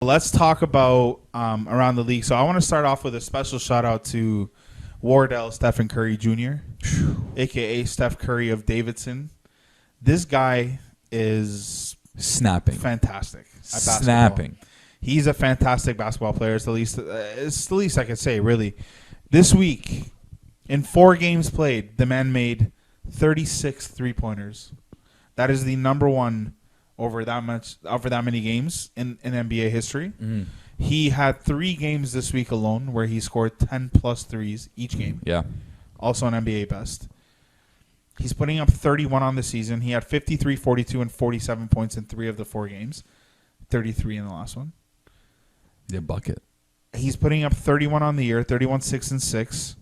Let's talk about around the league. So I want to start off with a special shout out to Wardell Stephen Curry Jr., a.k.a. Steph Curry of Davidson. This guy is snapping, fantastic at basketball. Snapping. He's a fantastic basketball player. It's the least I can say, really. This week, in 4 games played, the man made 36 three-pointers. That is the number one over that many games in NBA history. Mm. He had 3 games this week alone where he scored 10-plus threes each game. Yeah. Also an NBA best. He's putting up 31 on the season. He had 53, 42, and 47 points in 3 of the 4 games. 33 in the last one. Yeah, bucket. He's putting up 31 on the year, 31, 6, and 6.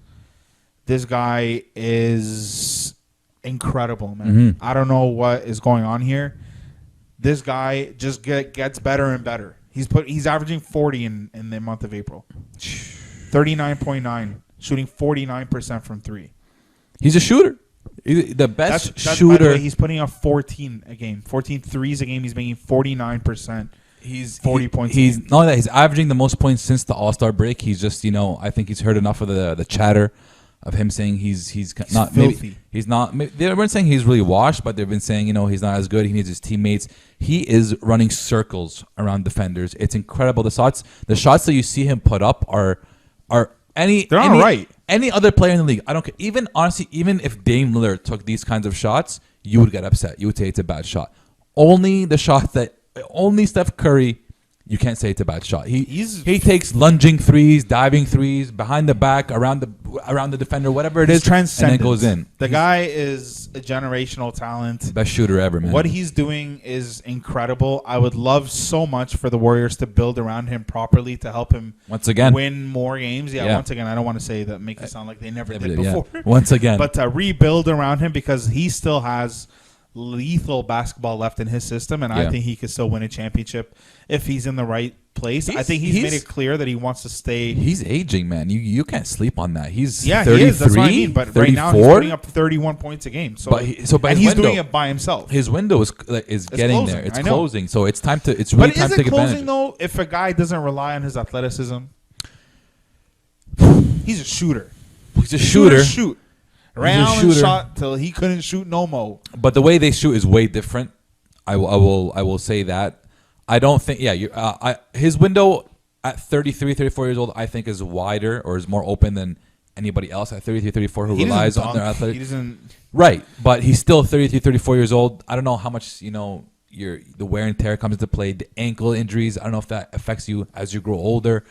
This guy is incredible, man. Mm-hmm. I don't know what is going on here. This guy just gets better and better. He's averaging 40 in the month of April. 39.9, shooting 49% from 3. He's a shooter. The best shooter. By the way, he's putting up 14 a game. 14 threes a game. He's making 49%. He's 40 points. He's not that he's averaging the most points since the All-Star break. He's just, I think he's heard enough of the chatter of him saying he's not filthy. Maybe he's not. They weren't saying he's really washed, but they've been saying he's not as good. He needs his teammates. He is running circles around defenders. It's incredible. The shots that you see him put up are any other player in the league. I don't care. Even honestly, even if Dame Lillard took these kinds of shots, you would get upset. You would say it's a bad shot. Only Steph Curry. You can't say it's a bad shot. He takes lunging threes, diving threes, behind the back, around the defender, whatever it is, and then goes in. The guy is a generational talent. Best shooter ever, man. What he's doing is incredible. I would love so much for the Warriors to build around him properly to help him win more games. Yeah, once again, I don't want to say that, make it sound like they never did before. Yeah. Once again. But to rebuild around him because he still has lethal basketball left in his system, and I think he could still win a championship if he's in the right place. I think he's made it clear that he wants to stay. He's aging, man. You can't sleep on that. He's 33, he is. That's what I mean. But 34? Right now he's putting up 31 points a game. So he's doing it by himself. His window is getting closing. there. It's closing. So it's time to. It's really time to take advantage. But is it closing though? If a guy doesn't rely on his athleticism, he's a shooter. He's a shooter. Shoot. Ran and shot till he couldn't shoot no more. But the way they shoot is way different. I will say that. I don't think. Yeah, his window at 33, 34 years old, I think, is wider or is more open than anybody else at 33, 34 who relies on their athletic. He doesn't. Right, but he's still 33, 34 years old. I don't know how much the wear and tear comes into play. The ankle injuries. I don't know if that affects you as you grow older.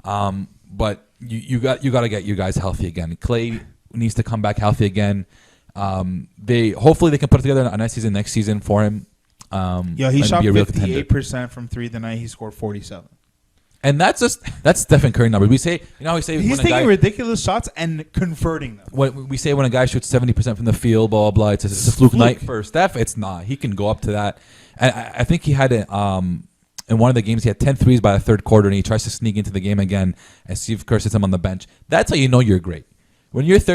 But you got to get you guys healthy again. Clay needs to come back healthy again. Hopefully they can put together a nice season next season for him. He shot 58% from 3 the night he scored 47. And that's Stephen Curry numbers. We say he's taking ridiculous shots and converting them. When we say when a guy shoots 70% from the field, blah blah blah, it's a fluke night for Steph. It's not. He can go up to that. And I think he had in one of the games he had 10 threes by the third quarter, and he tries to sneak into the game again. And Steve Kerr sits him on the bench. That's how you know you're great. When you've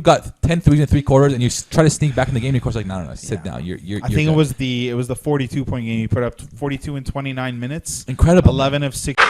got 10 threes in 3 quarters and you try to sneak back in the game, your coach's like, no, sit down. I think it was the 42-point game. He put up 42 in 29 minutes. Incredible. 11 of 6.